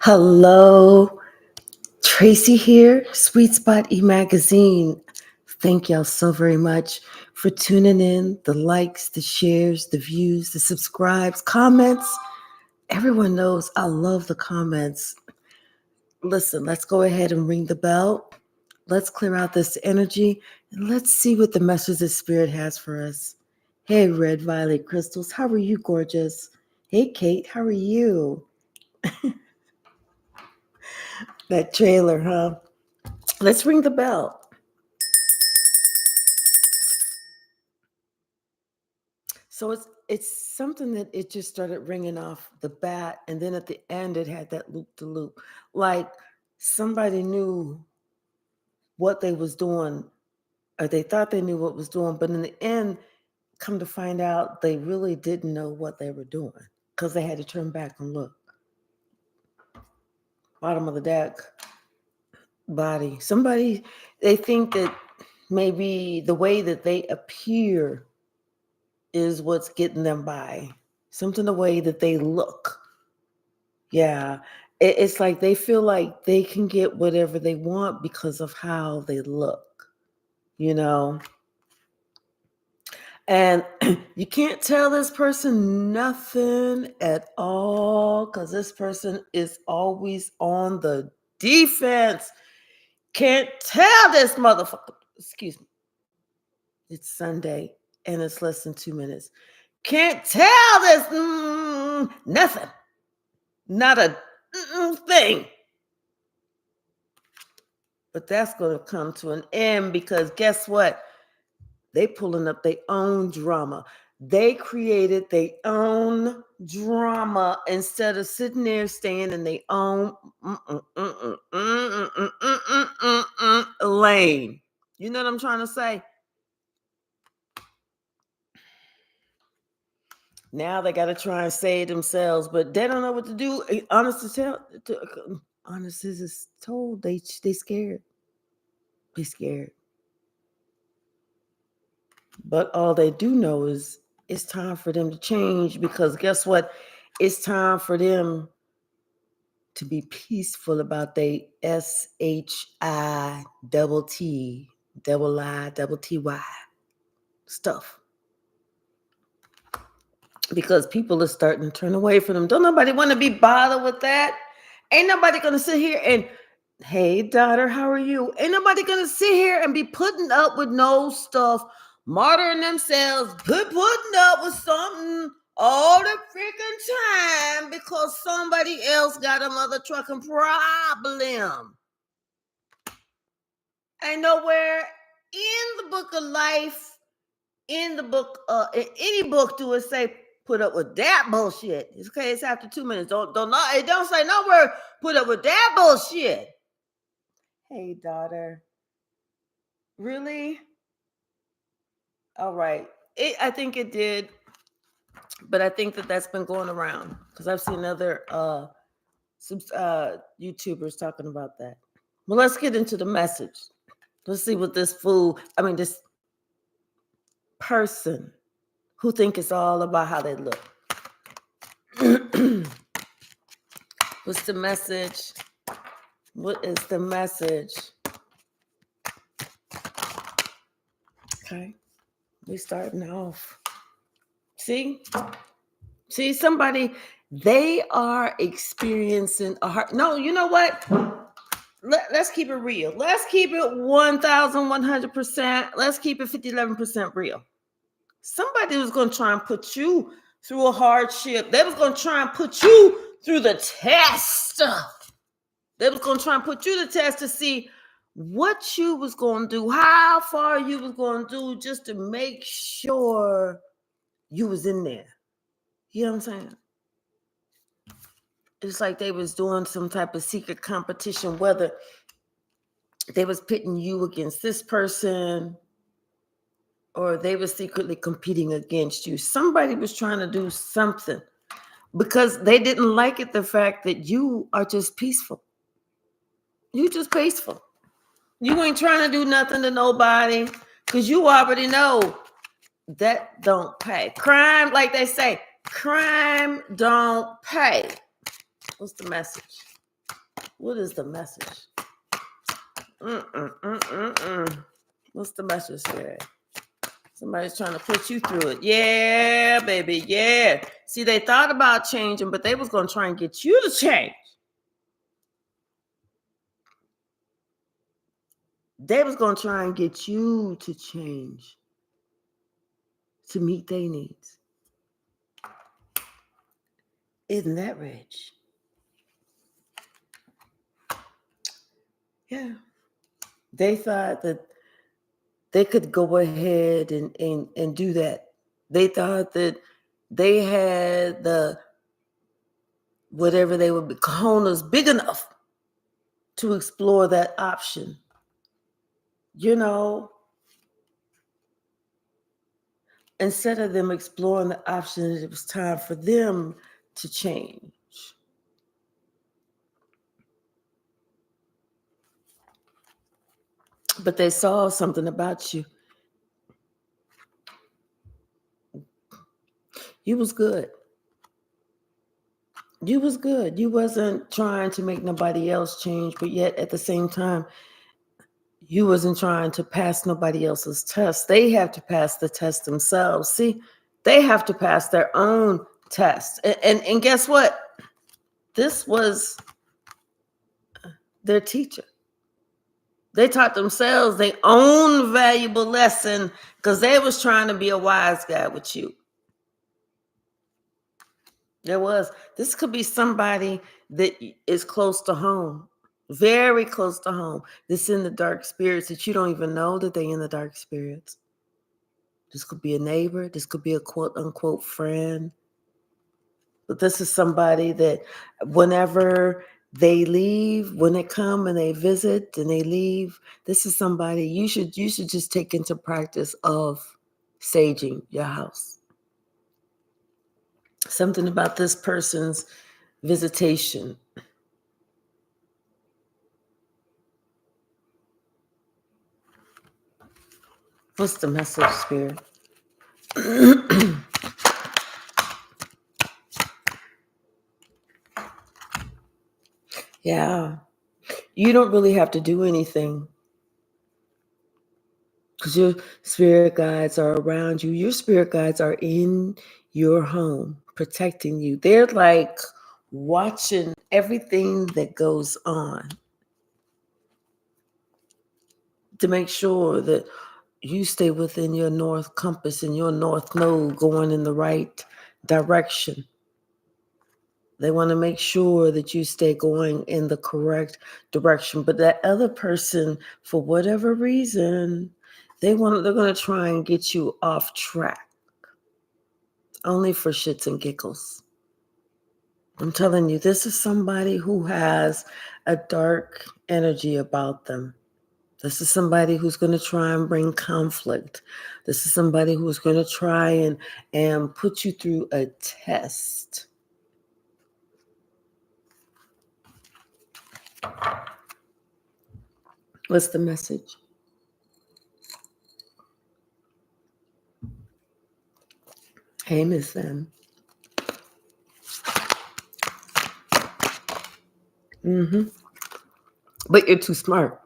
Hello, Tracy here, Sweet Spot e-magazine. Thank y'all so very much for tuning in, the likes, the shares, the views, the subscribes, comments. Everyone knows I love the comments. Listen, let's go ahead and ring the bell. Let's clear out this energy and let's see what the message the Spirit has for us. Hey, Red Violet Crystals, how are you, gorgeous? Hey, Kate, how are you? That trailer, huh? Let's ring the bell. So it's something that it just started ringing off the bat, and then at the end it had that loop to loop, like somebody knew what they was doing, or they thought they knew what was doing, but in the end, come to find out, they really didn't know what they were doing because they had to turn back and look. Bottom of the deck, body. Somebody they think that maybe the way that they appear is what's getting them by. Something the way that they look. Yeah. It's like they feel like they can get whatever they want because of how they look, you know? And you can't tell this person nothing at all because this person is always on the defense. Can't tell this motherfucker. Excuse me. It's Sunday and it's less than 2 minutes. Can't tell this nothing. Not a thing. But that's going to come to an end because guess what? They pulling up their own drama. They created their own drama instead of sitting there staying in their own lane. You know what I'm trying to say? Now they got to try and save themselves, but they don't know what to do. Honest is told, they scared. They scared. But all they do know is it's time for them to change because guess what? It's time for them to be peaceful about their SHI double T, double I, double TY stuff. Because people are starting to turn away from them. Don't nobody want to be bothered with that. Ain't nobody going to sit here and, hey, daughter, how are you? Ain't nobody going to sit here and be putting up with no stuff, martyring themselves, putting up with something all the freaking time because somebody else got a mother trucking problem. Ain't nowhere in the book of life, in the book, in any book do it say, put up with that bullshit. It's okay. It's after 2 minutes. It don't say nowhere. Put up with that bullshit. Hey, daughter. Really? All right. I think it did, but I think that's been going around because I've seen other YouTubers talking about that. Well, let's get into the message. Let's see what this this person who think it's all about how they look. What's the message? What is the message? Okay, we starting off. See, somebody, they are experiencing a heart. No, you know what? Let's keep it real. Let's keep it 1,100%. Let's keep it 11% real. Somebody was going to try and put you through a hardship. They was going to try and put you through the test. They was going to try and put you to the test to see what you was going to do, how far you was going to do just to make sure you was in there. You know what I'm saying? It's like they was doing some type of secret competition, whether they was pitting you against this person or they were secretly competing against you. Somebody was trying to do something because they didn't like it, the fact that you are just peaceful. You just peaceful. You ain't trying to do nothing to nobody because you already know that don't pay. Crime, like they say, crime don't pay. What's the message? What is the message? What's the message there? Somebody's trying to put you through it. Yeah, baby, yeah. See, they thought about changing, but they was going to try and get you to change. They was going to try and get you to change to meet their needs. Isn't that rich? Yeah. They thought that they could go ahead and do that. They thought that they had the whatever they would be cojones big enough to explore that option. You know, instead of them exploring the option, it was time for them to change. But they saw something about you. You was good. You was good. You wasn't trying to make nobody else change, but yet at the same time, you wasn't trying to pass nobody else's test. They have to pass the test themselves. See, they have to pass their own test. And guess what? This was their teacher. They taught themselves their own valuable lesson because they was trying to be a wise guy with you. This could be somebody that is close to home, very close to home, that's in the dark spirits that you don't even know that they in the dark spirits. This could be a neighbor. This could be a quote unquote friend. But this is somebody that whenever they leave, when they come and they visit and they leave, this is somebody you should just take into practice of saging your house. Something about this person's visitation. What's the message, Spirit? Yeah. You don't really have to do anything because your spirit guides are around you. Your spirit guides are in your home, protecting you. They're like watching everything that goes on to make sure that you stay within your north compass and your north node going in the right direction. They want to make sure that you stay going in the correct direction. But that other person, for whatever reason, they're going to try and get you off track. Only for shits and giggles. I'm telling you, this is somebody who has a dark energy about them. This is somebody who's going to try and bring conflict. This is somebody who's going to try and put you through a test. What's the message? Hey, Miss Sam. But you're too smart.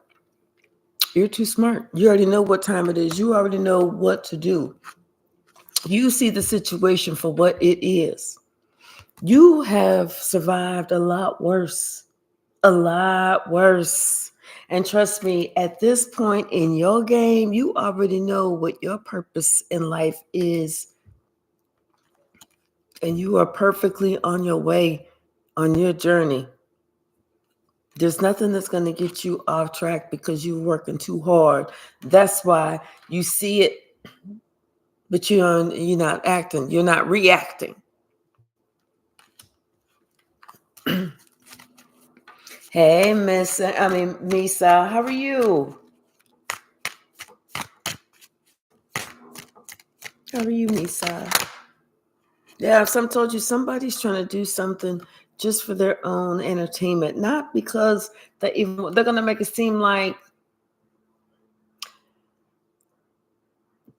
You're too smart. You already know what time it is. You already know what to do. You see the situation for what it is. You have survived a lot worse. A lot worse. And trust me, at this point in your game, you already know what your purpose in life is. And you are perfectly on your way, on your journey. There's nothing that's going to get you off track because you're working too hard. That's why you see it, but you're not acting. You're not reacting. Hey, Misa, how are you? How are you, Misa? Yeah, some told you somebody's trying to do something just for their own entertainment, not because they're going to make it seem like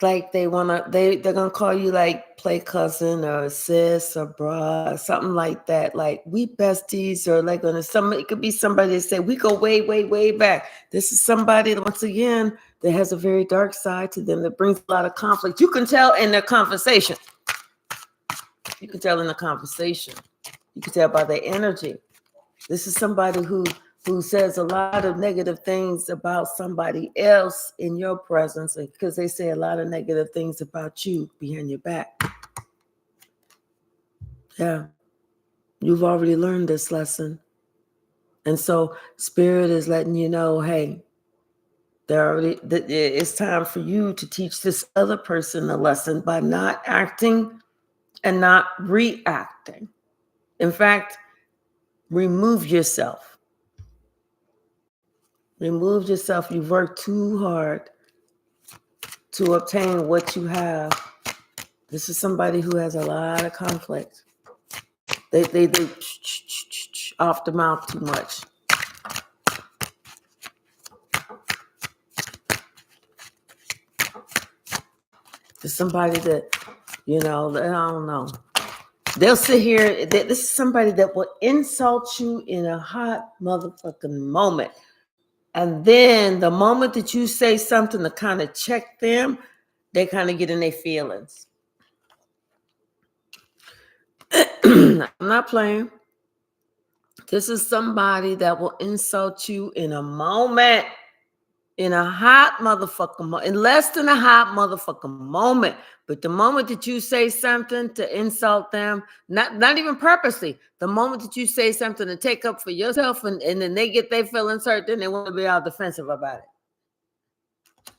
like they're gonna call you like play cousin or sis or bruh, something like that. Like we besties, or like it could be somebody that say we go way, way, way back. This is somebody that, once again, that has a very dark side to them that brings a lot of conflict. You can tell in their conversation. You can tell in the conversation. You can tell by their energy. This is somebody who says a lot of negative things about somebody else in your presence, because they say a lot of negative things about you behind your back. Yeah, you've already learned this lesson. And so Spirit is letting you know, hey, it's time for you to teach this other person a lesson by not acting and not reacting. In fact, remove yourself. Remove yourself. You've worked too hard to obtain what you have. This is somebody who has a lot of conflict. They off the mouth too much. There's somebody that, I don't know. They'll sit here. This is somebody that will insult you in a hot motherfucking moment. And then the moment that you say something to kind of check them, they kind of get in their feelings. I'm not playing. This is somebody that will insult you in a moment, in a hot motherfucking moment, in less than a hot motherfucking moment. But the moment that you say something to insult them, not even purposely, the moment that you say something to take up for yourself, and then they get their feelings hurt, then they want to be all defensive about it.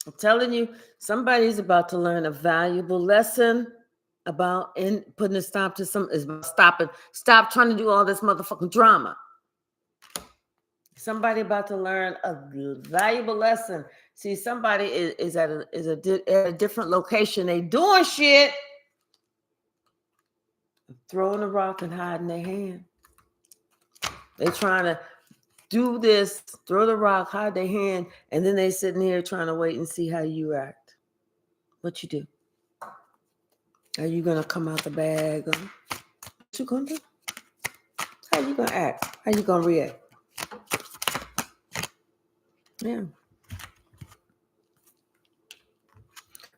I'm telling you, somebody's about to learn a valuable lesson about putting a stop to stop trying to do all this motherfucking drama. Somebody about to learn a valuable lesson. See, somebody is at a different location. They doing shit, throwing a rock and hiding their hand. They trying to do this, throw the rock, hide their hand, and then they sitting here trying to wait and see how you act. What you do? Are you gonna come out the bag? What you gonna do? How you gonna act? How you gonna react? Yeah.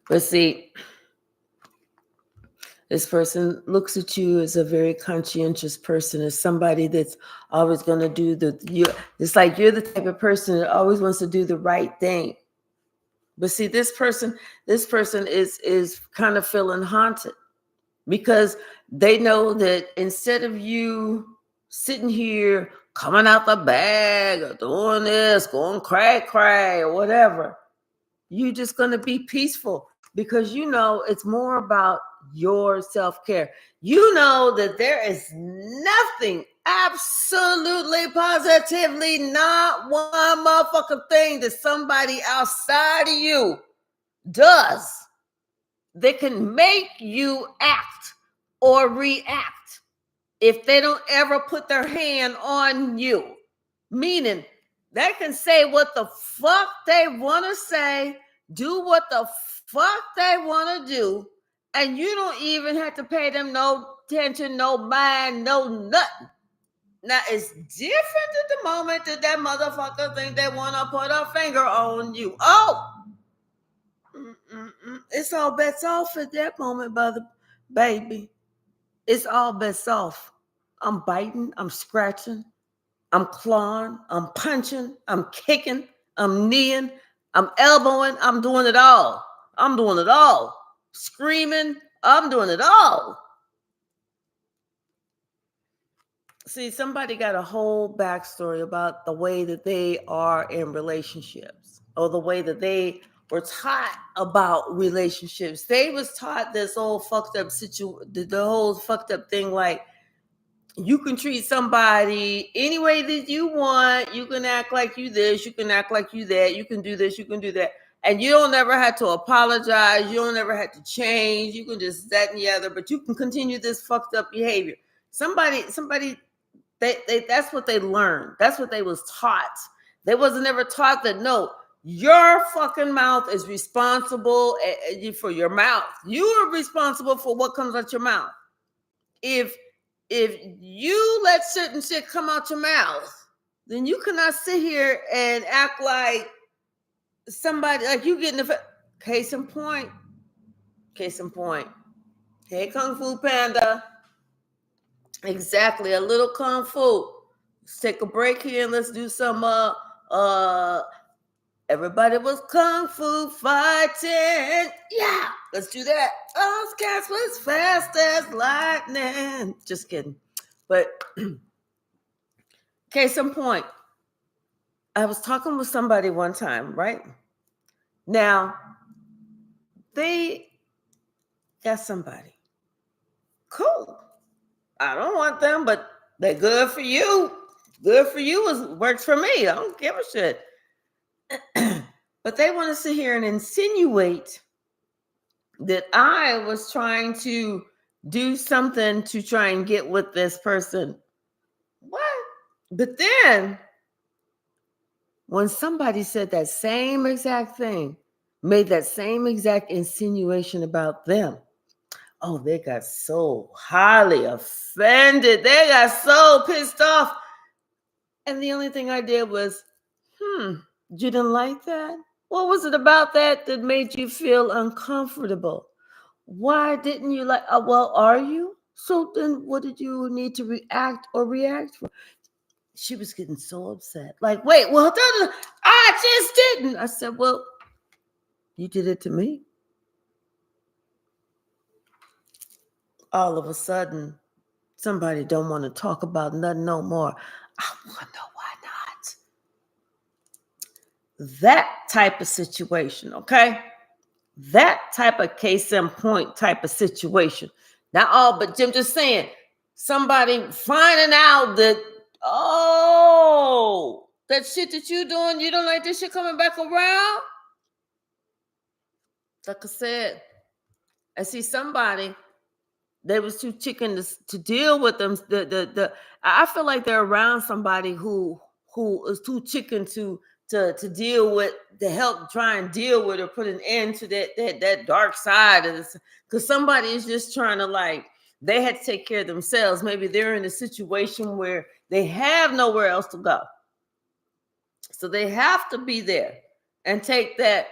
But see, this person looks at you as a very conscientious person, as somebody that's always going to do it's like you're the type of person that always wants to do the right thing. But see, this person is kind of feeling haunted, because they know that instead of you sitting here coming out the bag or doing this, going cray or whatever, you're just going to be peaceful, because it's more about your self-care. You know that there is nothing, absolutely positively not one motherfucking thing that somebody outside of you does that can make you act or react if they don't ever put their hand on you. Meaning, they can say what the fuck they want to say, do what the fuck they want to do, and you don't even have to pay them no attention, no mind, no nothing. Now, it's different at the moment that motherfucker think they want to put a finger on you. Oh! It's all bets off at that moment, baby. It's all bets off. I'm biting, I'm scratching, I'm clawing, I'm punching, I'm kicking, I'm kneeing, I'm elbowing, I'm doing it all. I'm doing it all. Screaming, I'm doing it all. See, somebody got a whole backstory about the way that they are in relationships, or the way that they were taught about relationships. They was taught this whole fucked up the whole fucked up thing, like, you can treat somebody any way that you want. You can act like you this, you can act like you that, you can do this, you can do that. And you don't ever have to apologize. You don't ever have to change. You can just that and the other, but you can continue this fucked up behavior. Somebody, that's what they learned. That's what they was taught. They wasn't ever taught that, no, Your fucking mouth is responsible for your mouth. You are responsible for what comes out your mouth. If you let certain shit come out your mouth, then you cannot sit here and act like somebody, like you getting the case in point. Case in point. Hey, Kung Fu Panda. Exactly, a little Kung Fu. Let's take a break here and let's do some everybody was Kung Fu fighting. Yeah, let's do that. Those cats was fast as lightning. Just kidding. But case in point, I was talking with somebody one time, right? Now, they got somebody. Cool. I don't want them, but they're good for you. Good for you works for me. I don't give a shit. But they want to sit here and insinuate that I was trying to do something to try and get with this person. What? But then when somebody said that same exact thing, made that same exact insinuation about them, oh, they got so highly offended. They got so pissed off. And the only thing I did was, you didn't like that? What was it about that made you feel uncomfortable? Why didn't you like, well, are you? So then what did you need to react for? She was getting so upset. Like, wait, well, I just didn't. I said, well, you did it to me. All of a sudden, somebody don't want to talk about nothing no more. I want to know why not. That type of situation, okay? That type of case in point type of situation. Not all, but Jim just saying, somebody finding out that, oh, that shit that you doing, you don't like this shit coming back around? Like I said, I see somebody, they was too chicken to deal with them. I feel like they're around somebody who is too chicken to deal with, to help try and deal with or put an end to that dark side of this. Because somebody is just trying to, like, they had to take care of themselves. Maybe they're in a situation where they have nowhere else to go. So they have to be there and take that,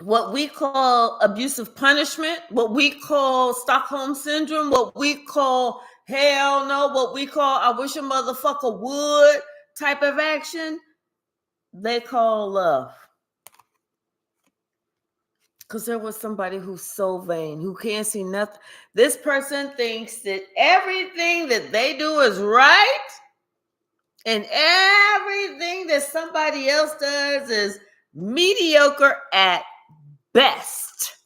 what we call abusive punishment, what we call Stockholm syndrome, what we call hell no, what we call I wish a motherfucker would type of action, they call love. Because there was somebody who's so vain, who can't see nothing. This person thinks that everything that they do is right, and everything that somebody else does is mediocre at best.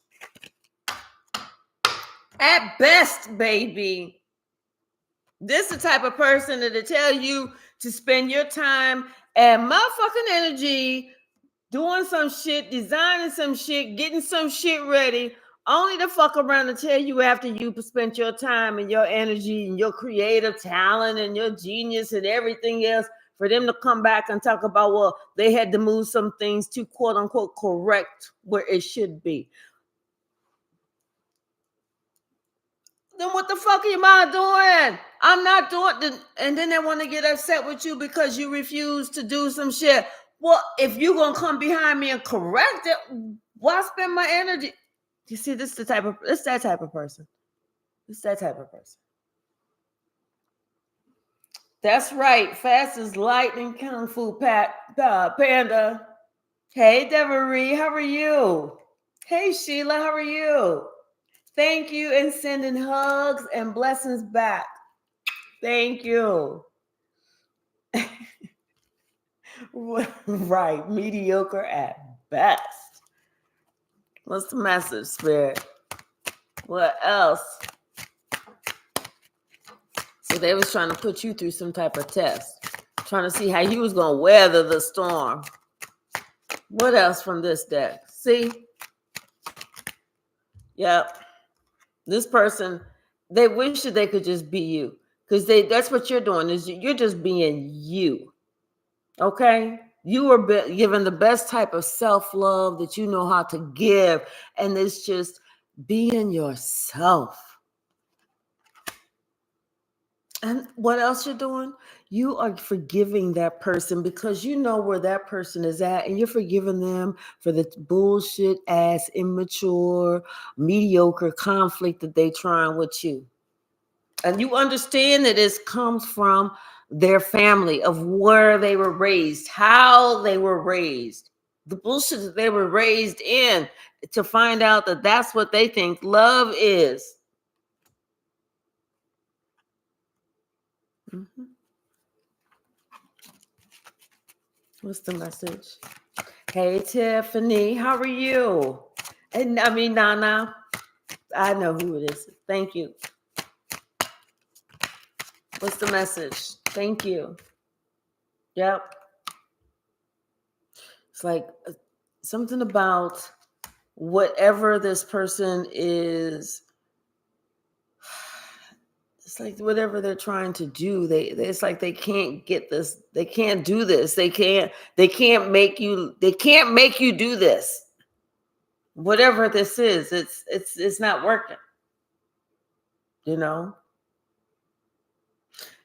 At best, baby. This is the type of person that'll tell you to spend your time and motherfucking energy doing some shit, designing some shit, getting some shit ready, only to fuck around and tell you after you spent your time and your energy and your creative talent and your genius and everything else, for them to come back and talk about, well, they had to move some things to quote unquote correct where it should be. Then what the fuck am I doing? I'm not doing it. And then they want to get upset with you because you refuse to do some shit. Well, if you're going to come behind me and correct it, why spend my energy? You see, it's that type of person. It's that type of person. That's right. Fast as lightning, Kung Fu Panda. Hey, Devery, how are you? Hey, Sheila, how are you? Thank you, and sending hugs and blessings back. Thank you. Right, mediocre at best. What's the message, Spirit? What else? So they was trying to put you through some type of test, trying to see how you was going to weather the storm. What else from this deck? See? Yep. This person, they wish that they could just be you, because that's what you're doing, is you're just being you. Okay? You are given the best type of self-love that you know how to give. And it's just being yourself. And what else you're doing? You are forgiving that person because you know where that person is at, and you're forgiving them for the bullshit ass, immature, mediocre conflict that they trying with you. And you understand that this comes from their family, of where they were raised, how they were raised, the bullshit that they were raised in, to find out that that's what they think love is. Mhm. What's the message? Hey, Tiffany, how are you? And I mean, Nana, I know who it is. Thank you. What's the message? Thank you. Yep. It's like something about whatever this person is. It's like whatever they're trying to do, it's like they can't get this. They can't do this. They can't make you do this. Whatever this is, it's not working. You know?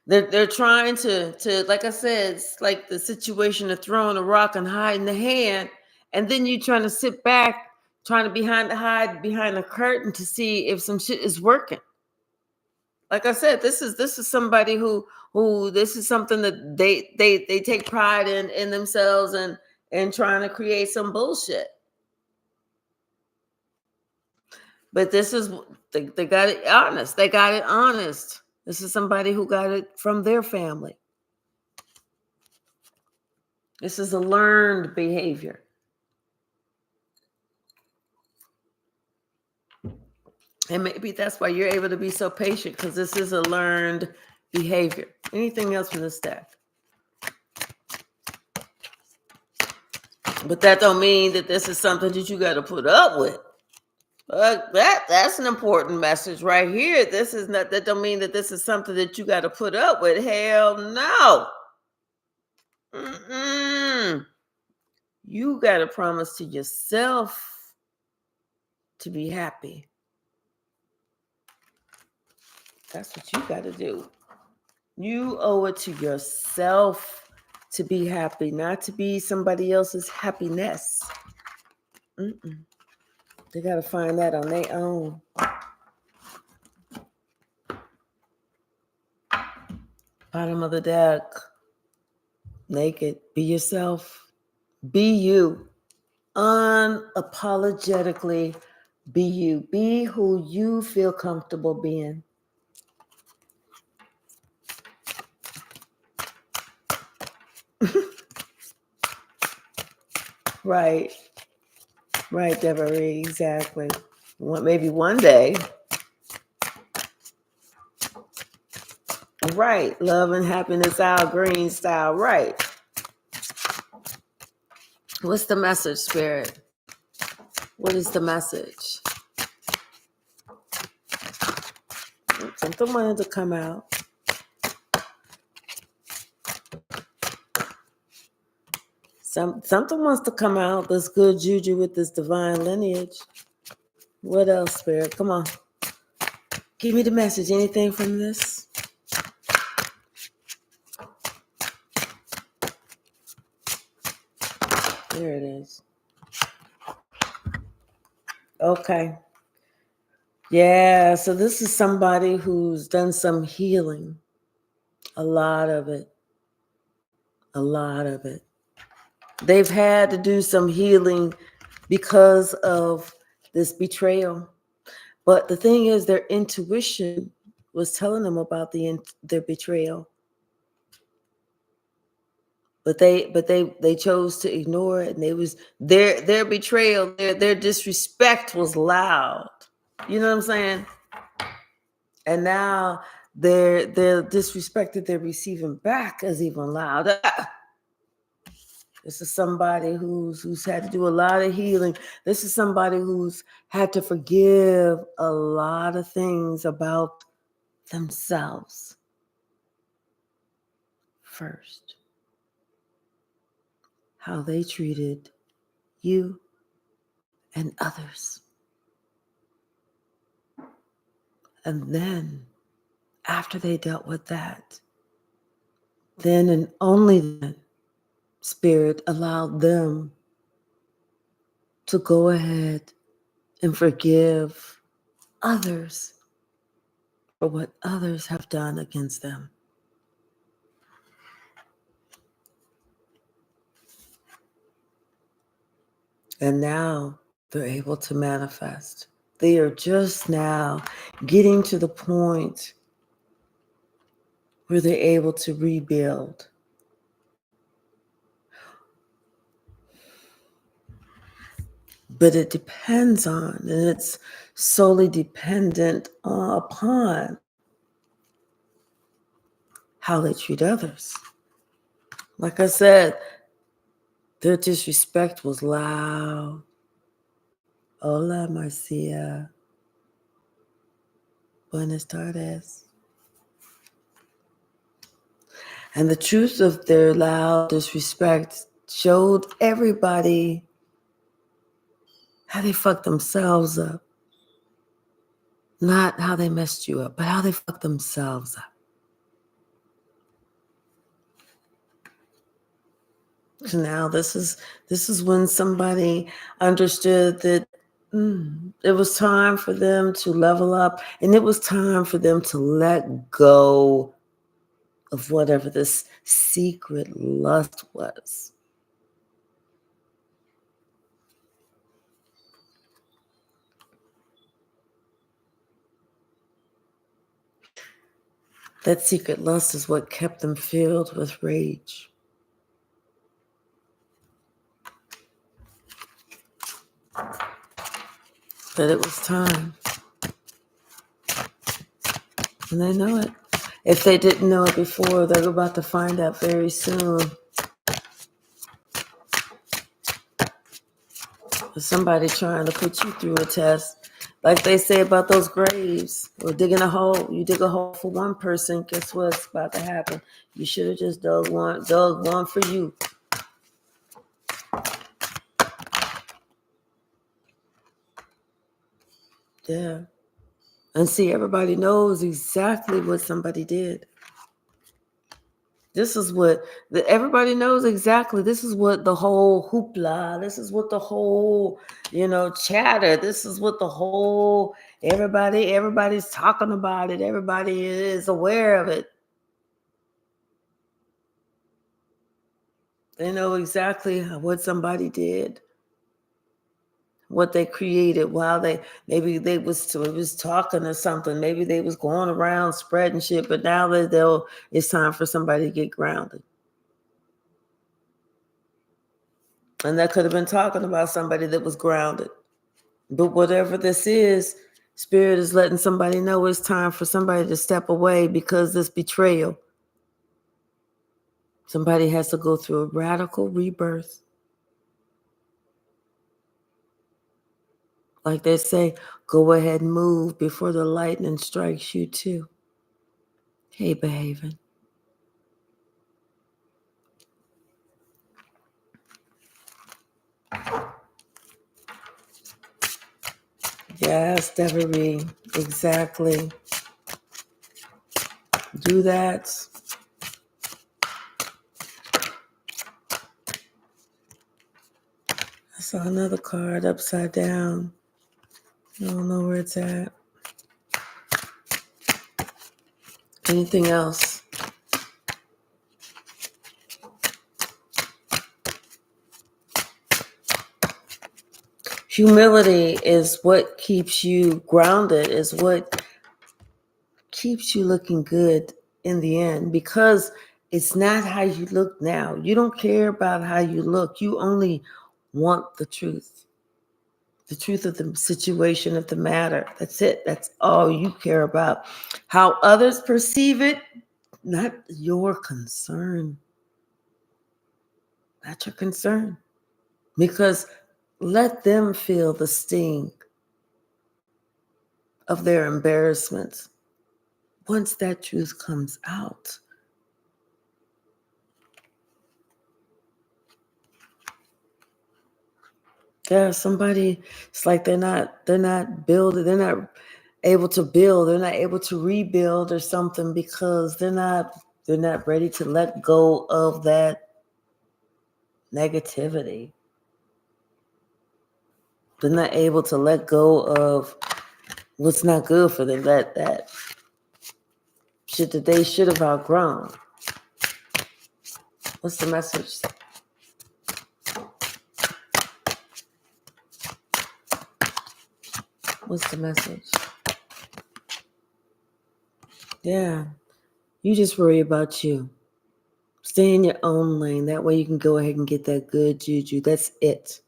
They're trying to, like I said, it's like the situation of throwing a rock and hiding the hand, and then you trying to sit back, trying to hide behind the curtain to see if some shit is working. Like I said, this is somebody who this is something that they take pride in themselves and trying to create some bullshit. But this is they got it honest. They got it honest. This is somebody who got it from their family. This is a learned behavior. And maybe that's why you're able to be so patient, because this is a learned behavior. Anything else from this deck? But that don't mean that this is something that you got to put up with. That's an important message right here. This is not, that don't mean that this is something that you got to put up with. Hell no. Mm-mm. You got to promise to yourself to be happy. That's what you got to do. You owe it to yourself to be happy, not to be somebody else's happiness. Mm-mm. They got to find that on their own. Bottom of the deck. Naked. Be yourself. Be you. Unapologetically be you. Be who you feel comfortable being. Right. Right, Deborah. Exactly. Maybe one day. Right. Love and happiness, Al Green style. Right. What's the message, Spirit? What is the message? Something wanted to come out. Something wants to come out. This good juju with this divine lineage. What else, Spirit? Come on. Give me the message. Anything from this? There it is. Okay. Yeah, so this is somebody who's done some healing. A lot of it. A lot of it. They've had to do some healing because of this betrayal. But the thing is, their intuition was telling them about their betrayal. But they chose to ignore it, and it was their betrayal, their disrespect was loud. You know what I'm saying? And now their disrespect that they're receiving back is even louder. This is somebody who's had to do a lot of healing. This is somebody who's had to forgive a lot of things about themselves first. how they treated you and others. And then, after they dealt with that, then and only then, Spirit allowed them to go ahead and forgive others for what others have done against them. And now they're able to manifest. They are just now getting to the point where they're able to rebuild. But it depends on, and it's solely dependent upon how they treat others. Like I said, their disrespect was loud. Hola, Marcia. Buenas tardes. And the truth of their loud disrespect showed everybody how they fucked themselves up. Not how they messed you up, but how they fucked themselves up. So now this is when somebody understood that it was time for them to level up, and it was time for them to let go of whatever this secret lust was. That secret lust is what kept them filled with rage. But it was time. And they know it. If they didn't know it before, they're about to find out very soon. Somebody trying to put you through a test. Like they say about those graves or digging a hole. You dig a hole for one person, guess what's about to happen? You should have just dug one for you. Yeah. And see, everybody knows exactly what somebody did. This is what everybody knows exactly. This is what the whole hoopla, this is what the whole, chatter, this is what the whole, everybody's talking about it. Everybody is aware of it. They know exactly what somebody did, what they created while maybe they was talking or something. Maybe they was going around spreading shit, but now it's time for somebody to get grounded. And that could have been talking about somebody that was grounded. But whatever this is, Spirit is letting somebody know it's time for somebody to step away because this betrayal. Somebody has to go through a radical rebirth. Like they say, go ahead and move before the lightning strikes you too. Hey, behaving. Yes, Devery, exactly. Do that. I saw another card upside down. I don't know where it's at. Anything else? Humility is what keeps you grounded, is what keeps you looking good in the end, because it's not how you look now. You don't care about how you look. You only want the truth of the situation, of the matter. That's it. That's all you care about. How others perceive it, not your concern. Not your concern. Because let them feel the sting of their embarrassment. Once that truth comes out, Yeah, somebody, it's like they're not building, they're not able to build, they're not able to rebuild or something because they're not ready to let go of that negativity. They're not able to let go of what's not good for them, that shit that they should have outgrown. What's the message? What's the message? Yeah. You just worry about you. Stay in your own lane. That way you can go ahead and get that good juju. That's it.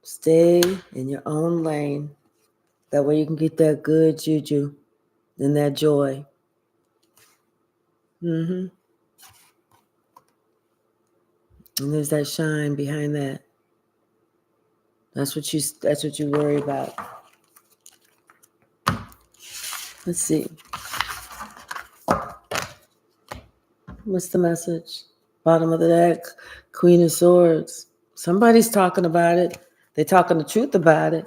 Stay in your own lane. That way you can get that good juju and that joy. And there's that shine behind that. That's what you worry about. Let's see. What's the message? Bottom of the deck, Queen of Swords. Somebody's talking about it. They're talking the truth about it.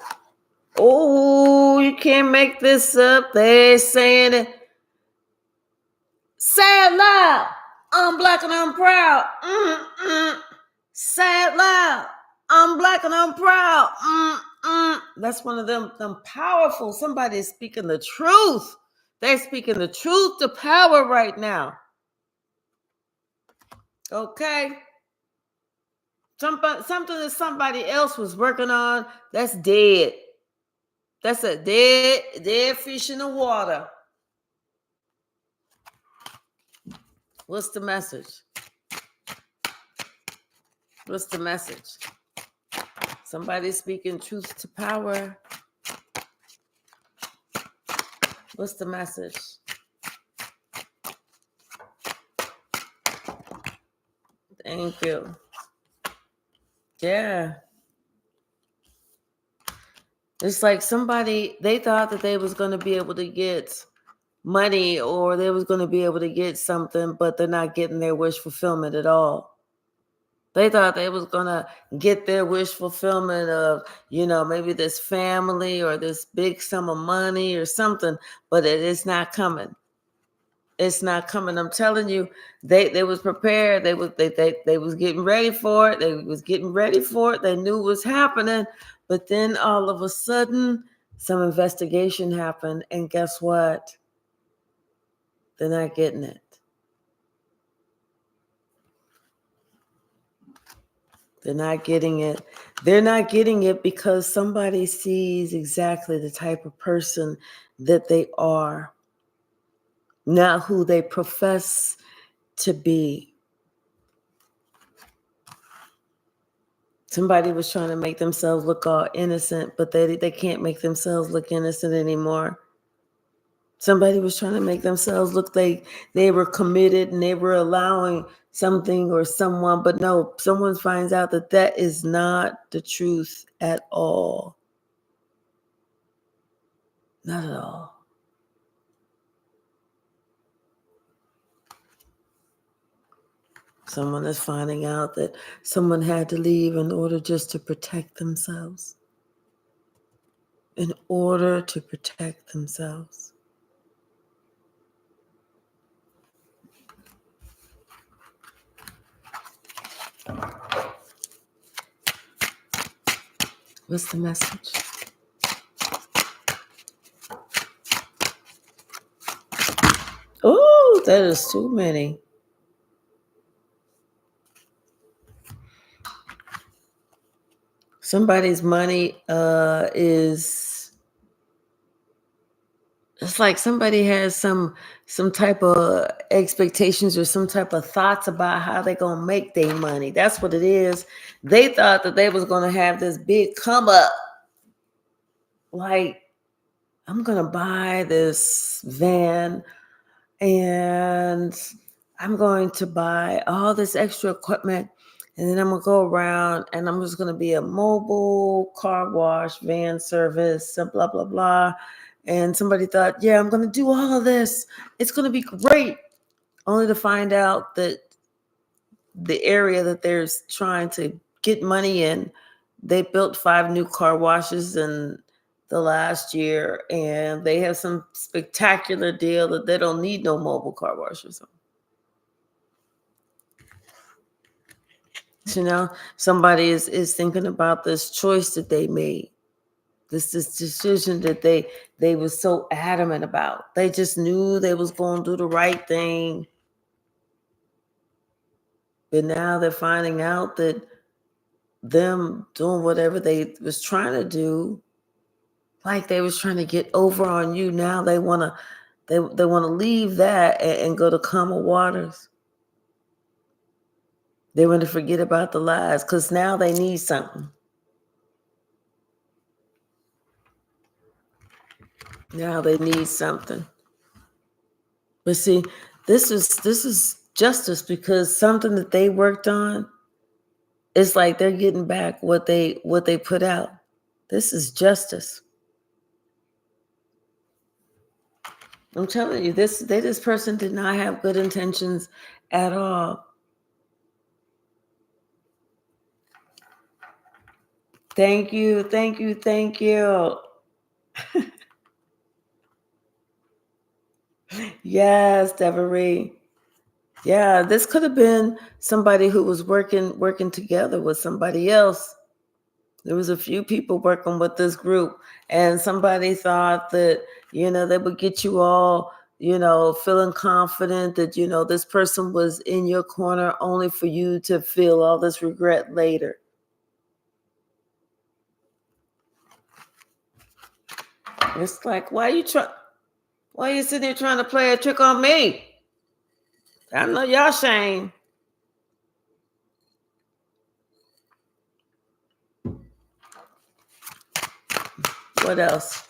Oh, you can't make this up. They're saying it. Say it loud. I'm black and I'm proud. Say it loud. I'm black and I'm proud. That's one of them powerful. Somebody's speaking the truth. They're speaking the truth to power right now. Okay? Something that somebody else was working on, that's dead. That's a dead fish in the water. What's the message? What's the message? Somebody speaking truth to power. What's the message? Thank you. Yeah. It's like somebody, they thought that they was going to be able to get money or they was going to be able to get something, but they're not getting their wish fulfillment at all. They thought they was going to get their wish fulfillment of, maybe this family or this big sum of money or something, but it is not coming. It's not coming. I'm telling you, they was prepared. They was getting ready for it. They was getting ready for it. They knew what was happening. But then all of a sudden, some investigation happened. And guess what? They're not getting it. They're not getting it. They're not getting it because somebody sees exactly the type of person that they are, not who they profess to be. Somebody was trying to make themselves look all innocent, but they can't make themselves look innocent anymore. Somebody was trying to make themselves look like they were committed and they were allowing something or someone, but no, someone finds out that is not the truth at all. Not at all. Someone is finding out that someone had to leave in order just to protect themselves. In order to protect themselves. What's the message? Oh, that is too many. Somebody's money is, it's like somebody has some type of expectations or some type of thoughts about how they're going to make their money. That's what it is. They thought that they was going to have this big come up. Like, I'm going to buy this van and I'm going to buy all this extra equipment. And then I'm going to go around and I'm just going to be a mobile car wash, van service, and blah, blah, blah. And somebody thought, yeah, I'm going to do all of this. It's going to be great. Only to find out that the area that they're trying to get money in they built 5 new car washes in the last year, and they have some spectacular deal that they don't need no mobile car washes. You know, somebody is thinking about this choice that they made, this decision that they was so adamant about. They just knew they was going to do the right thing, but now they're finding out that them doing whatever they was trying to do, like they was trying to get over on you. Now they want to they want to leave that and go to calmer waters. They want to forget about the lies because now they need something. Now they need something. But see, this is justice, because something that they worked on, it's like they're getting back what they put out. This is justice. I'm telling you, this person did not have good intentions at all. Thank you, thank you, thank you. Yes, Devery. Yeah, this could have been somebody who was working together with somebody else. There was a few people working with this group, and somebody thought that, they would get you all, feeling confident that, this person was in your corner, only for you to feel all this regret later. It's like, why are you sitting there trying to play a trick on me? I know y'all shame. What else?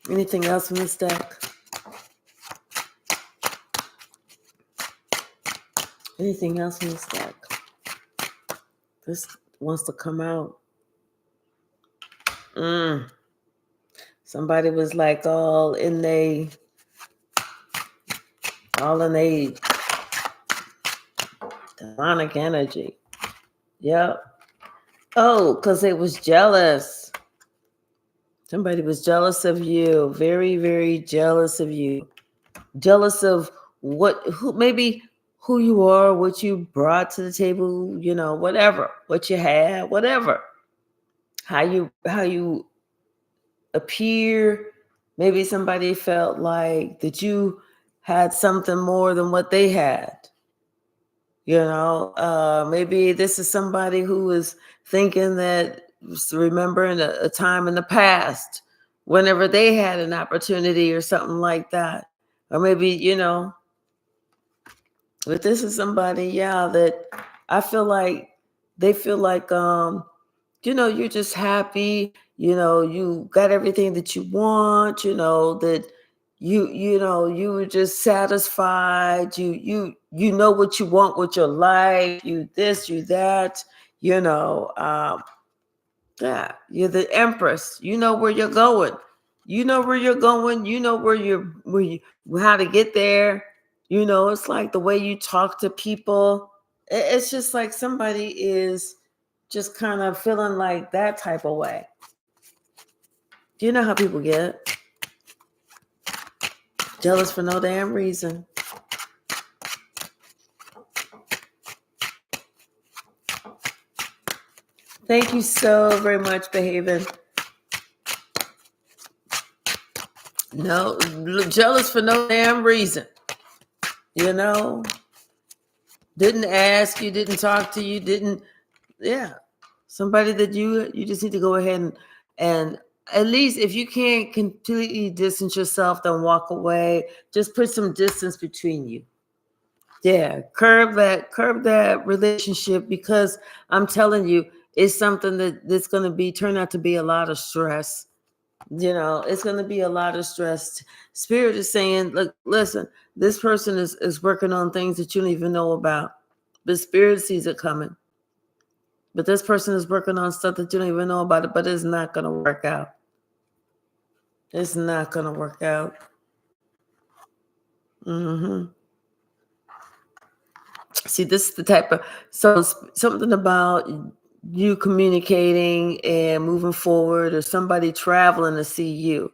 Anything else in this deck? Anything else in this deck? This wants to come out. Somebody was like all in they demonic energy. Yep. Oh, because they was jealous. Somebody was jealous of you. Very, very jealous of you. Jealous of who you are, what you brought to the table, whatever, what you had, whatever. How you appear. Maybe somebody felt like that you had something more than what they had. Maybe this is somebody who is thinking that, remembering a time in the past, whenever they had an opportunity or something like that. Or maybe, but this is somebody, that I feel like they feel like, you're just happy, you got everything that you want, that you were just satisfied, you know what you want with your life, you this, you that, yeah, you're the empress, you know where you're going, you know how to get there, it's like the way you talk to people. It's just like somebody is just kind of feeling like that type of way. Do you know how people get? Jealous for no damn reason. Thank you so very much, Behaving. No, jealous for no damn reason. Didn't ask you, didn't talk to you, didn't, somebody that you just need to go ahead and at least, if you can't completely distance yourself, then walk away. Just put some distance between you. Yeah, curb that relationship, because I'm telling you, it's something that's going to turn out to be a lot of stress. It's going to be a lot of stress. Spirit is saying, look, listen, this person is working on things that you don't even know about. The Spirit sees it coming. But this person is working on stuff that you don't even know about it, but it's not going to work out. It's not going to work out. See, this is the type of, so something about you communicating and moving forward, or somebody traveling to see you.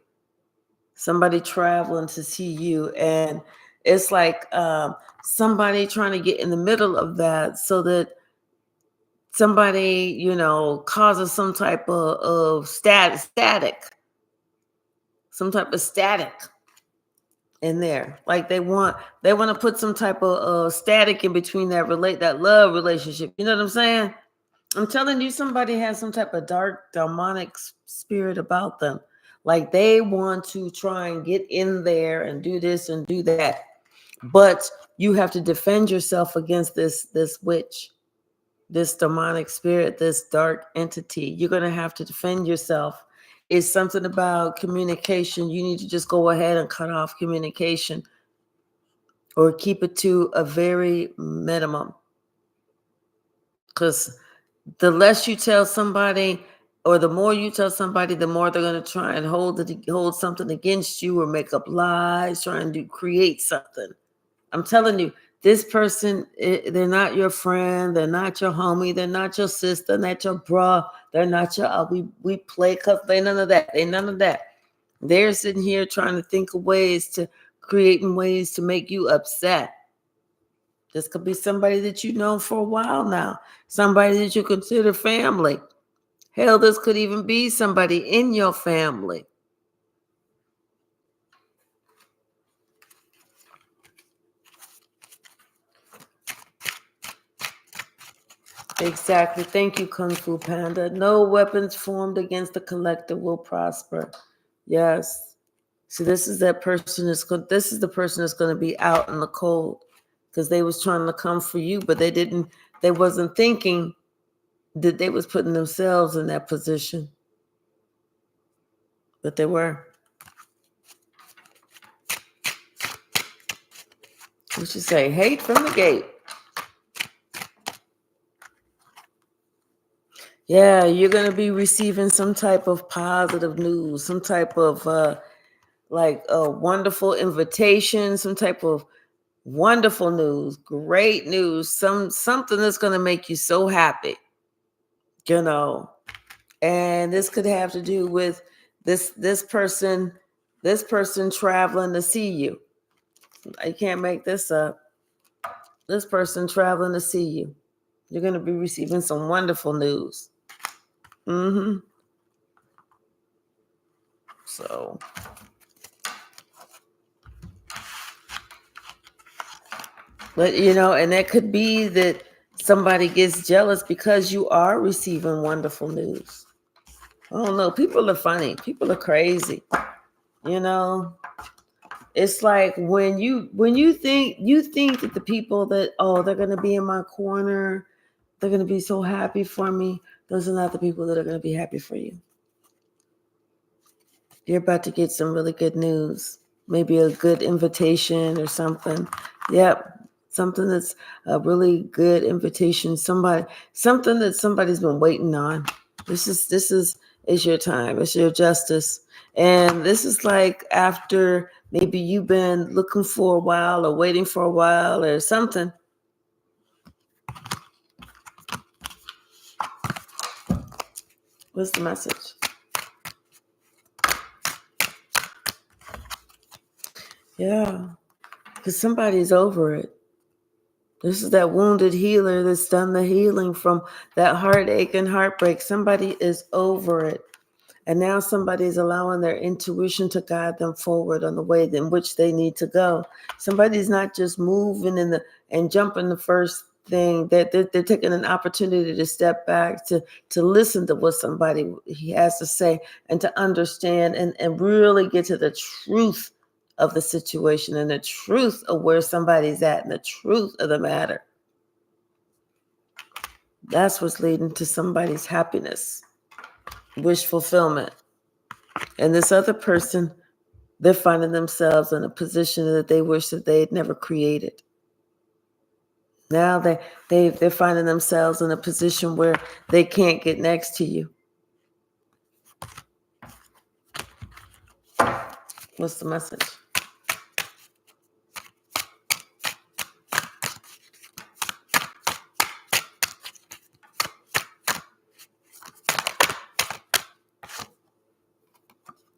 Somebody traveling to see you. And it's like somebody trying to get in the middle of that so that somebody, causes some type of static, some type of static in there. Like they want to put some type of static in between that love relationship. You know what I'm saying? I'm telling you, somebody has some type of dark demonic spirit about them. Like they want to try and get in there and do this and do that. But you have to defend yourself against this witch, this demonic spirit, this dark entity. You're going to have to defend yourself. It's something about communication. You need to just go ahead and cut off communication or keep it to a very minimum. Because the less you tell somebody, or the more you tell somebody, the more they're going to try and hold something against you or make up lies, trying to create something. I'm telling you, this person, they're not your friend. They're not your homie. They're not your sister. They're not your bro. They're not your, we play cuss. They none of that. They none of that. They're sitting here trying to think of creating ways to make you upset. This could be somebody that you know for a while now. Somebody that you consider family. Hell, this could even be somebody in your family. Exactly. Thank you, Kung Fu Panda. No weapons formed against the collective will prosper. Yes. See, this is the person that's going to be out in the cold, because they was trying to come for you, but they wasn't thinking that they was putting themselves in that position. But they were. What you say? Hate from the gate. Yeah, you're going to be receiving some type of positive news, some type of wonderful invitation, some type of wonderful news, great news, something that's going to make you so happy, And this could have to do with this person traveling to see you. I can't make this up. This person traveling to see you. You're going to be receiving some wonderful news. So, but and that could be that somebody gets jealous because you are receiving wonderful news. I don't know. People are funny. People are crazy. It's like when you think that the people that, they're going to be in my corner, they're going to be so happy for me. Those are not the people that are going to be happy for you. You're about to get some really good news. Maybe a good invitation or something. Yep. Something that's a really good invitation. Something that somebody's been waiting on. This is your time. It's your justice. And this is like after maybe you've been looking for a while or waiting for a while or something. What's the message? Yeah. Because somebody's over it. This is that wounded healer that's done the healing from that heartache and heartbreak. Somebody is over it. And now somebody is allowing their intuition to guide them forward on the way in which they need to go. Somebody's not just moving and jumping the first thing. They're taking an opportunity to step back, to listen to what somebody he has to say, and to understand and really get to the truth of the situation and the truth of where somebody's at and the truth of the matter. That's what's leading to somebody's happiness, wish fulfillment. And this other person, they're finding themselves in a position that they wish that they had never created. Now they're finding themselves in a position where they can't get next to you. What's the message?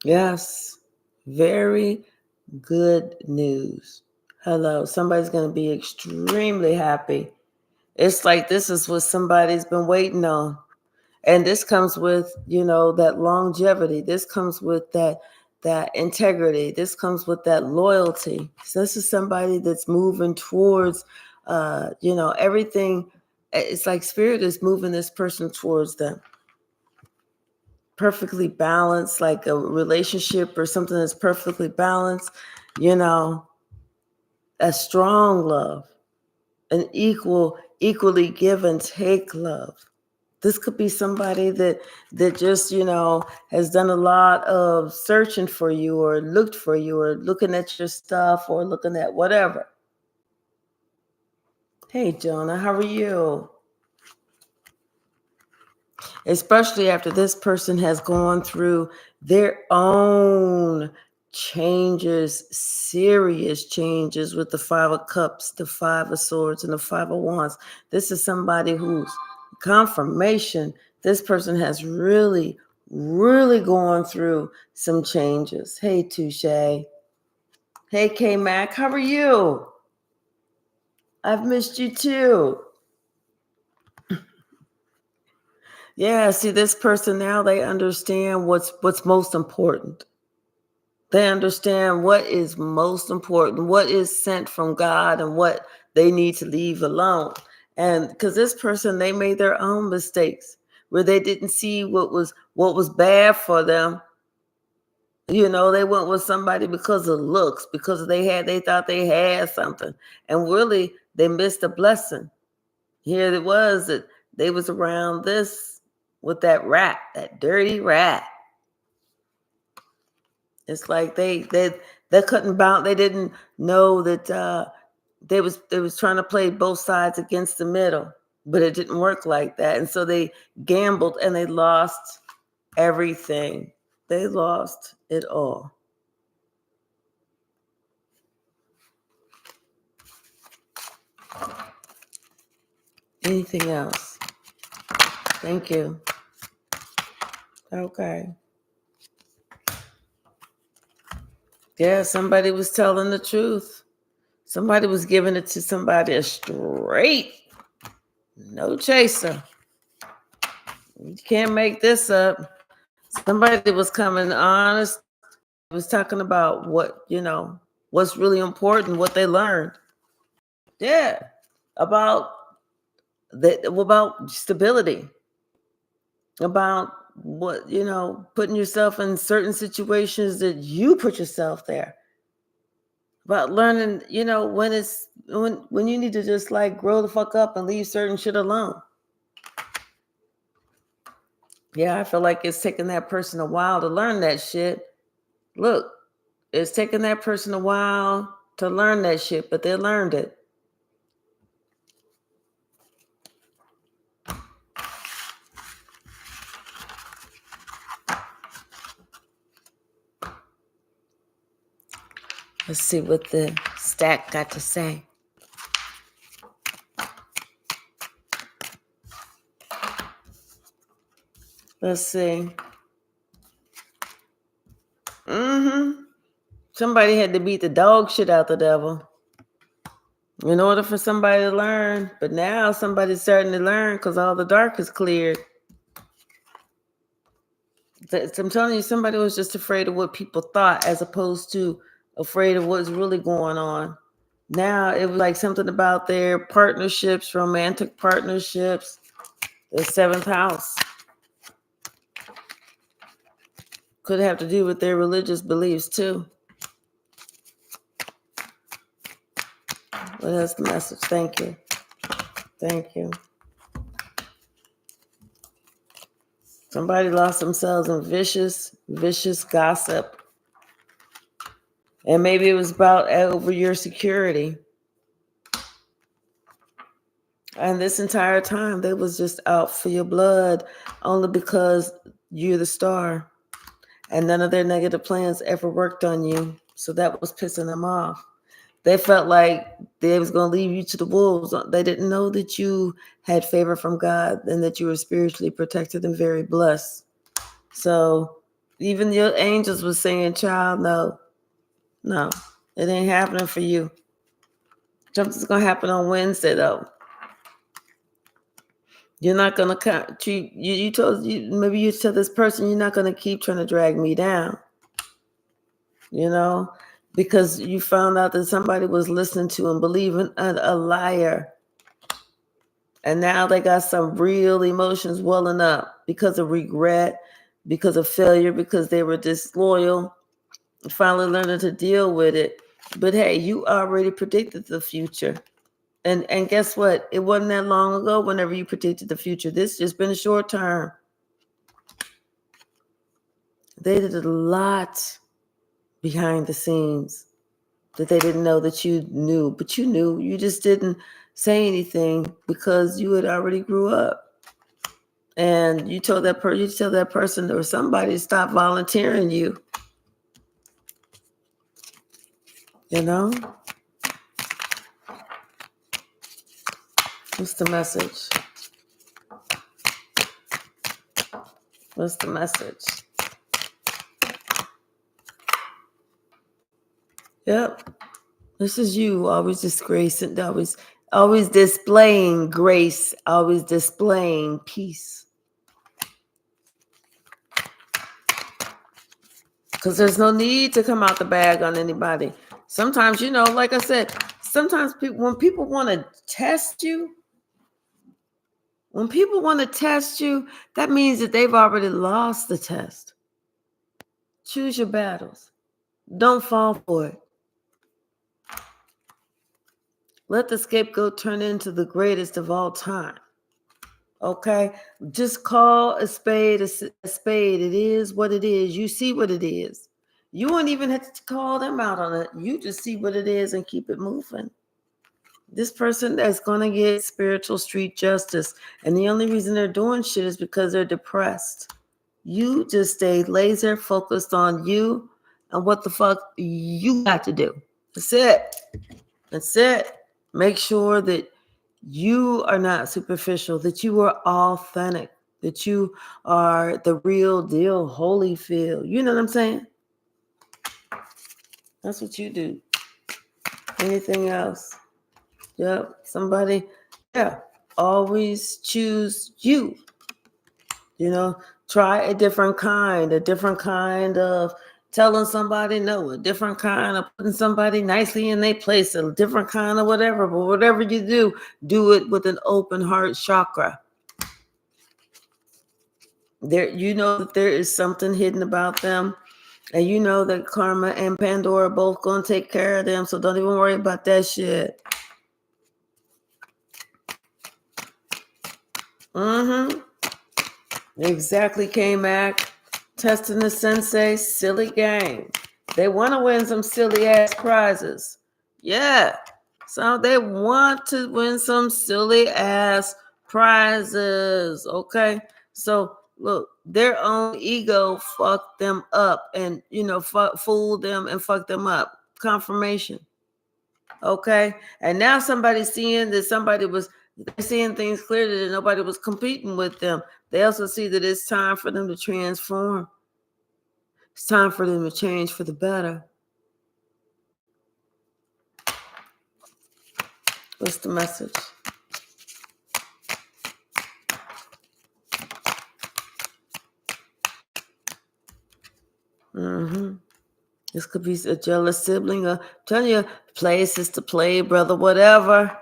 Yes. Very good news. Hello. Somebody's going to be extremely happy. It's like this is what somebody's been waiting on. And this comes with, that longevity. This comes with that integrity. This comes with that loyalty. So this is somebody that's moving towards, everything. It's like spirit is moving this person towards them. Perfectly balanced, like a relationship or something that's perfectly balanced, a strong love, an equally give and take love. This could be somebody that just, has done a lot of searching for you or looked for you or looking at your stuff or looking at whatever. Hey, Jonah, how are you? Especially after this person has gone through their own changes, serious changes with the Five of Cups, the Five of Swords, and the Five of Wands. This is somebody whose confirmation, this person has really, really gone through some changes. Hey, Touche. Hey, K-Mac, how are you? I've missed you too. Yeah, see, this person now, they understand what's most important. They understand what is most important, what is sent from God, and what they need to leave alone. And because this person, they made their own mistakes where they didn't see what was bad for them. They went with somebody because of looks, because they thought they had something, and really they missed a blessing. Here it was that they was around this with that rat, that dirty rat. It's like they couldn't bounce. They didn't know that they was trying to play both sides against the middle, but it didn't work like that. And so they gambled and they lost everything. They lost it all. Anything else? Thank you. Okay. Yeah, somebody was telling the truth. Somebody was giving it to somebody a straight, no chaser. You can't make this up. Somebody was coming honest, was talking about what's really important, what they learned. Yeah, about stability, about what putting yourself in certain situations that you put yourself there. About learning, when you need to just like grow the fuck up and leave certain shit alone. Yeah, I feel like it's taking that person a while to learn that shit. Look, it's taking that person a while to learn that shit, but they learned it. Let's see what the stack got to say. Let's see. Somebody had to beat the dog shit out the devil in order for somebody to learn. But now somebody's starting to learn because all the dark is cleared. I'm telling you, somebody was just afraid of what people thought as opposed to afraid of what's really going on. Now it was like something about their partnerships, romantic partnerships, the seventh house. Could have to do with their religious beliefs too. Well, that's the message. Thank you. Thank you. Somebody lost themselves in vicious gossip. And maybe it was about over your security. And this entire time, they was just out for your blood only because you're the star. And none of their negative plans ever worked on you. So that was pissing them off. They felt like they was going to leave you to the wolves. They didn't know that you had favor from God and that you were spiritually protected and very blessed. So Even your angels were saying, child, no, it ain't happening for you. Something's going to happen on Wednesday, though. You're not going to treat, maybe you tell this person, you're not going to keep trying to drag me down, because you found out that somebody was listening to and believing a liar. And now they got some real emotions welling up because of regret, because of failure, because they were disloyal, finally learning to deal with it. But hey, you already predicted the future. And guess what? It wasn't that long ago whenever you predicted the future. This just been a short term. They did a lot behind the scenes that they didn't know that you knew. But you knew. You just didn't say anything because you had already grew up. And you tell that person or somebody to stop volunteering you. What's the message? What's the message? Yep. This is you always disgracing, always displaying grace, always displaying peace. Because there's no need to come out the bag on anybody. Sometimes, like I said, sometimes when people want to test you, that means that they've already lost the test. Choose your battles. Don't fall for it. Let the scapegoat turn into the greatest of all time. Okay? Just call a spade a spade. It is what it is. You see what it is. You won't even have to call them out on it. You just see what it is and keep it moving. This person is going to get spiritual street justice. And the only reason they're doing shit is because they're depressed. You just stay laser focused on you and what the fuck you got to do. That's it. Make sure that you are not superficial, that you are authentic, that you are the real deal, Holyfield. You know what I'm saying? That's what you do. Anything else? Yep. Somebody, always choose you. Try a different kind of telling somebody no, a different kind of putting somebody nicely in their place, a different kind of whatever. But whatever you do it with an open heart chakra. There, that there is something hidden about them, and that Karma and Pandora are both gonna take care of them. So don't even worry about that shit. Exactly, K-Mac. Testing the sensei, silly game. They want to win some silly ass prizes. Yeah. So they want to win some silly ass prizes. Okay. So look, their own ego fucked them up and, fooled them and fucked them up. Confirmation. Okay. And now somebody's seeing that they're seeing things clearly that nobody was competing with them. They also see that it's time for them to transform. It's time for them to change for the better. What's the message? This could be a jealous sibling, or telling you, places to play, brother, whatever.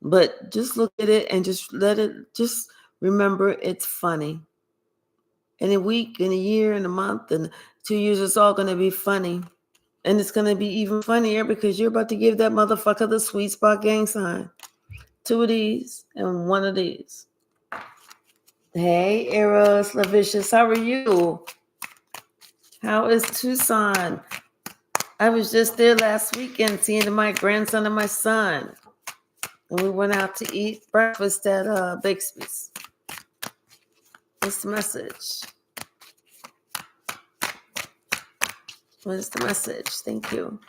But just look at it and just remember it's funny. In a week, in a year, in a month, and 2 years, it's all going to be funny. And it's going to be even funnier because you're about to give that motherfucker the sweet spot gang sign. 2 of these and 1 of these. Hey, Eros, Lavicious, how are you? How is Tucson? I was just there last weekend seeing my grandson and my son. And we went out to eat breakfast at Bixby's. What's the message? What is the message? Thank you.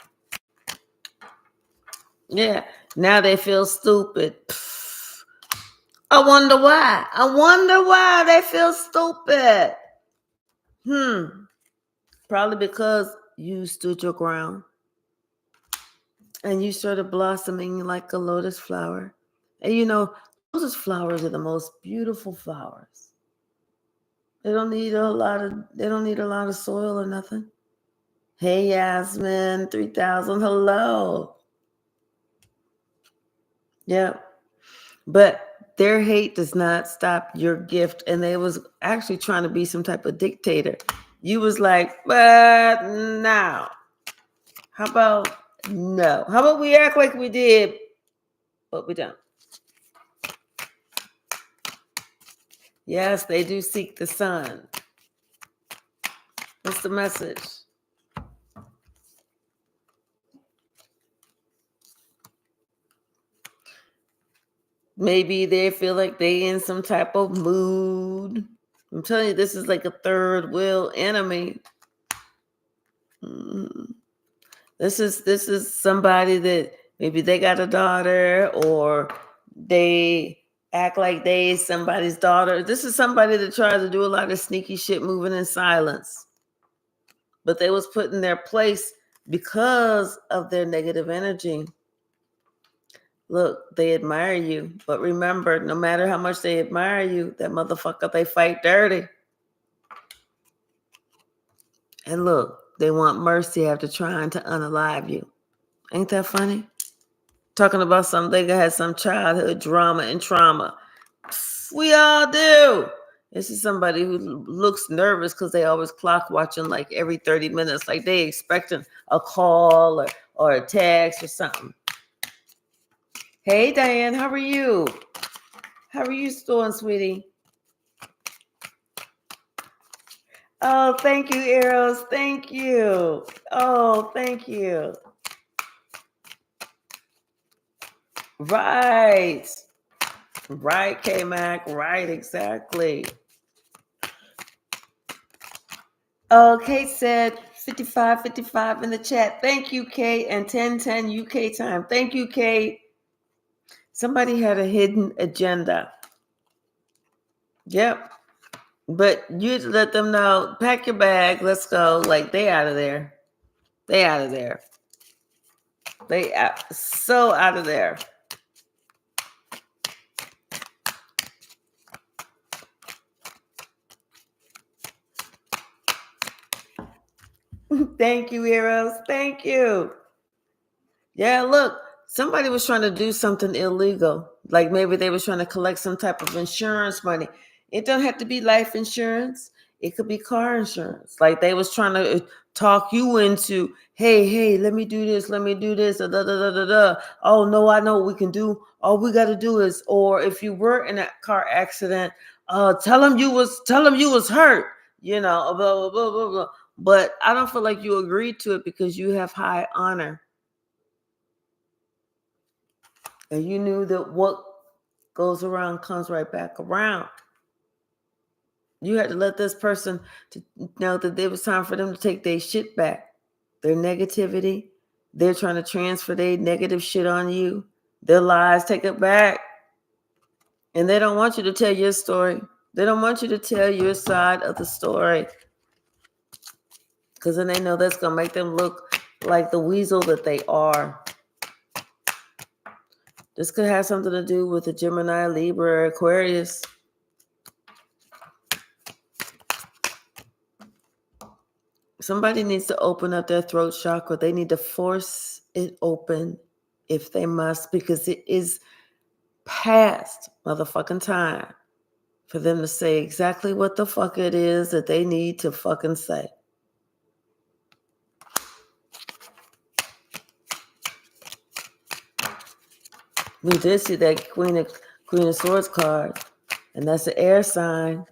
Yeah, now they feel stupid. I wonder why. They feel stupid. Probably because you stood your ground and you started blossoming like a lotus flower. And lotus flowers are the most beautiful flowers. They don't need a lot of soil or nothing. Hey Yasmin 3000, hello. Yeah. But their hate does not stop your gift. And they was actually trying to be some type of dictator. You was like, but now. How about no? How about we act like we did, but we don't? Yes, they do seek the sun. What's the message? Maybe they feel like they in some type of mood. I'm telling you, this is like a third wheel enemy. This is somebody that maybe they got a daughter or they act like they somebody's daughter. This is somebody that tries to do a lot of sneaky shit moving in silence. But they was put in their place because of their negative energy. Look, they admire you. But remember, no matter how much they admire you, that motherfucker, they fight dirty. And look, they want mercy after trying to unalive you. Ain't that funny? Talking about something that had some childhood drama and trauma. We all do. This is somebody who looks nervous because they always clock watching like every 30 minutes, like they expecting a call or a text or something. Hey, Diane, how are you? How are you doing, sweetie? Oh, thank you, Eros. Thank you. Oh, thank you. Right. Right, K-Mac. Right, exactly. Oh, Kate said 55 in the chat. Thank you, Kate. And 10:10 UK time. Thank you, Kate. Somebody had a hidden agenda. Yep. But you let them know, pack your bag, let's go. Like, they out of there. They out of there. They so out of there. Thank you, Eros. Thank you. Yeah, look, somebody was trying to do something illegal. Like maybe they was trying to collect some type of insurance money. It don't have to be life insurance. It could be car insurance. Like they was trying to talk you into, hey, let me do this, da, da, da, da, da. Oh, no, I know what we can do. All we got to do is, or if you were in a car accident, tell them you was hurt, blah, blah, blah, blah, blah. But I don't feel like you agreed to it because you have high honor. And you knew that what goes around comes right back around. You had to let this person to know that it was time for them to take their shit back. Their negativity. They're trying to transfer their negative shit on you. Their lies, take it back. And they don't want you to tell your story. They don't want you to tell your side of the story. Because then they know that's going to make them look like the weasel that they are. This could have something to do with the Gemini, Libra, Aquarius. Somebody needs to open up their throat chakra. They need to force it open if they must, because it is past motherfucking time for them to say exactly what the fuck it is that they need to fucking say. We did see that Queen of Swords card, and that's an air sign.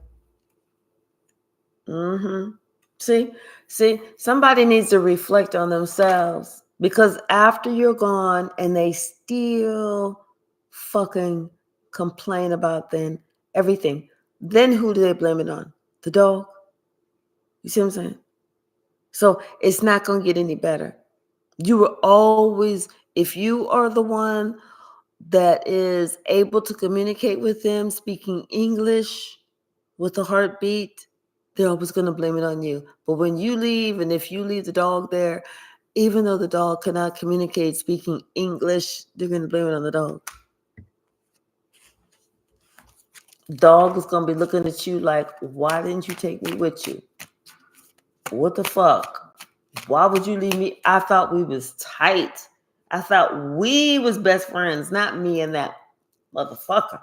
See, somebody needs to reflect on themselves, because after you're gone and they still fucking complain about everything, then who do they blame it on? The dog? You see what I'm saying? So it's not going to get any better. You were always, if you are the one that is able to communicate with them speaking English with a heartbeat, they're always going to blame it on you. But when you leave, and if you leave the dog there, even though the dog cannot communicate speaking English, they're going to blame it on the dog. Dog is going to be looking at you like, why didn't you take me with you? What the fuck? Why would you leave me? I thought we was tight. I thought we was best friends, not me and that motherfucker.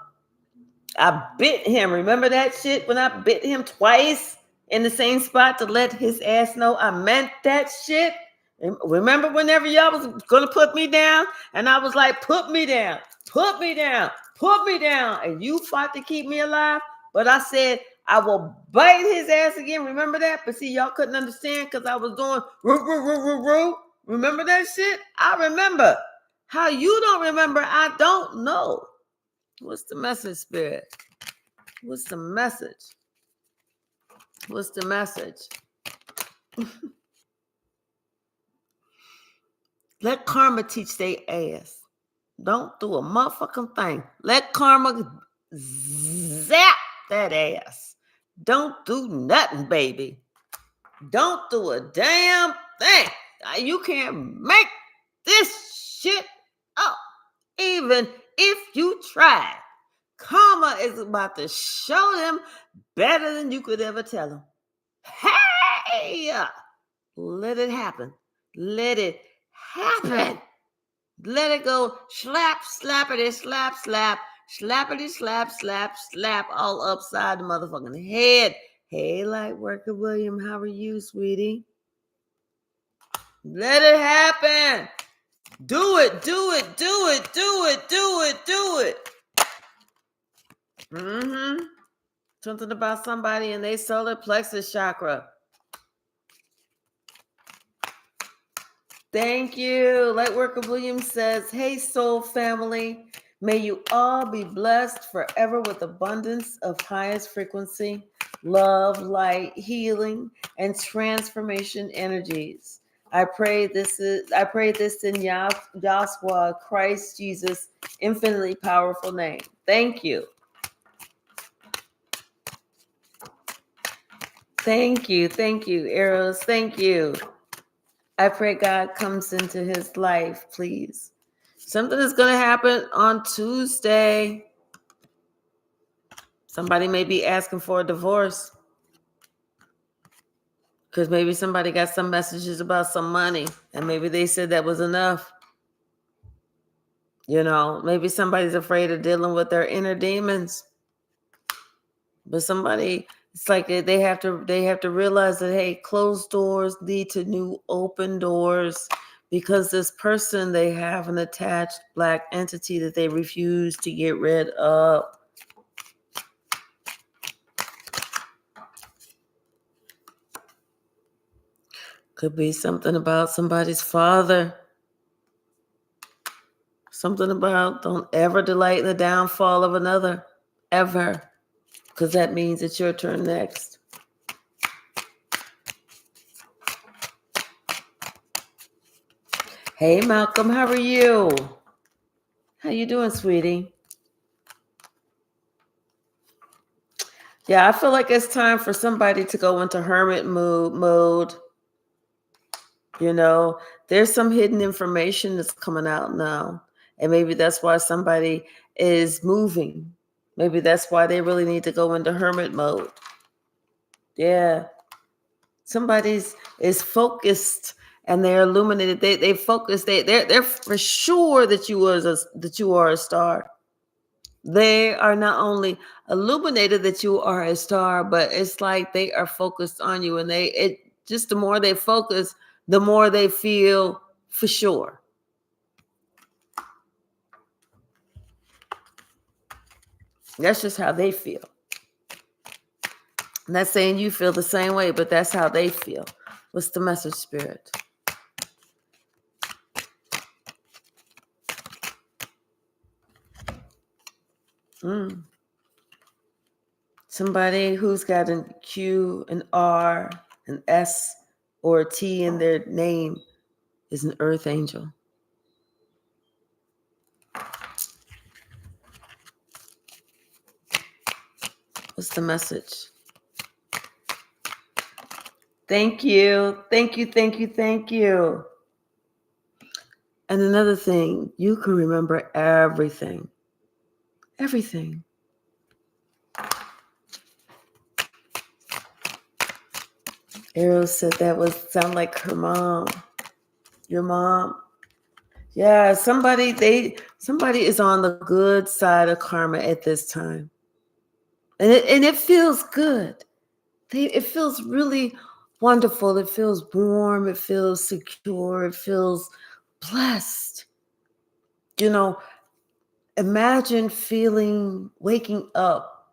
I bit him. Remember that shit when I bit him twice in the same spot to let his ass know I meant that shit? Remember whenever y'all was going to put me down? And I was like, put me down, put me down, put me down. And you fought to keep me alive. But I said, I will bite his ass again. Remember that? But see, y'all couldn't understand because I was doing roo. Remember that shit? I remember. How you don't remember, I don't know. What's the message, Spirit? What's the message? What's the message? Let karma teach they ass. Don't do a motherfucking thing. Let karma zap that ass. Don't do nothing, baby. Don't do a damn thing. You can't make this shit up, even if you try. Karma is about to show them better than you could ever tell them. Hey! Let it happen. Let it happen. Let it go. Slap, slappity, slap, slap. Slappity, slap, slap, slap. All upside the motherfucking head. Hey, Lightworker William, how are you, sweetie? Let it happen. Do it, do it, do it, do it, do it, do it. Something about somebody in their solar plexus chakra. Thank you. Lightworker Williams says, hey, soul family. May you all be blessed forever with abundance of highest frequency, love, light, healing, and transformation energies. I pray this in Yahshua, Christ Jesus, infinitely powerful name. Thank you. Thank you. Thank you, Eros. Thank you. I pray God comes into his life, please. Something is going to happen on Tuesday. Somebody may be asking for a divorce because maybe somebody got some messages about some money and maybe they said that was enough. You know, maybe somebody's afraid of dealing with their inner demons. But somebody, it's like they have to realize that, hey, closed doors lead to new open doors. Because this person, they have an attached black entity that they refuse to get rid of. Could be something about somebody's father. Something about don't ever delight in the downfall of another. Ever. Because that means it's your turn next. Hey, Malcolm, how are you? How you doing, sweetie? Yeah, I feel like it's time for somebody to go into hermit mode. You know, there's some hidden information that's coming out now. And maybe that's why somebody is moving. Maybe that's why they really need to go into hermit mode. Yeah. Somebody's is focused and they're illuminated. They focus. They're for sure that you are a star. They are not only illuminated that you are a star, but it's like they are focused on you, and just the more they focus, the more they feel for sure. That's just how they feel. I'm not saying you feel the same way, but that's how they feel. What's the message, Spirit? Somebody who's got a Q, an R, an S, or a T in their name is an earth angel. What's the message? Thank you. Thank you. Thank you. Thank you. And another thing, you can remember everything. Everything. Ariel said that would sound like her mom. Your mom. Yeah, somebody is on the good side of karma at this time. And it feels good. It feels really wonderful. It feels warm. It feels secure. It feels blessed. You know, imagine waking up,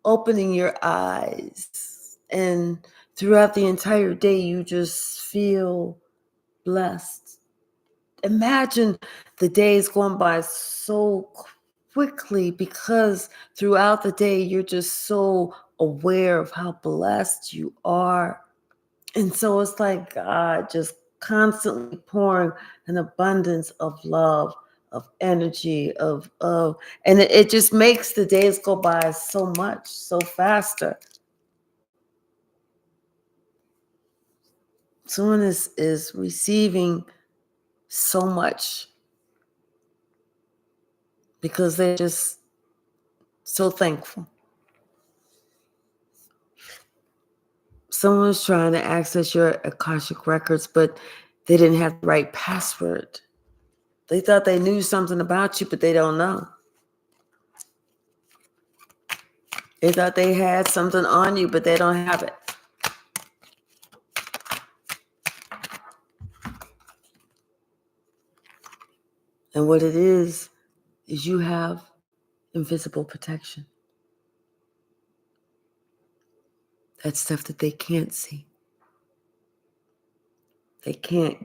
opening your eyes, and throughout the entire day, you just feel blessed. Imagine the days going by so quickly because throughout the day, you're just so aware of how blessed you are. And so it's like God just constantly pouring an abundance of love, of energy, and it just makes the days go by so faster. Someone is receiving so much because they're just so thankful. Someone's trying to access your Akashic records, but they didn't have the right password. They thought they knew something about you, but they don't know. They thought they had something on you, but they don't have it. And what it is you have invisible protection. That's stuff that they can't see. They can't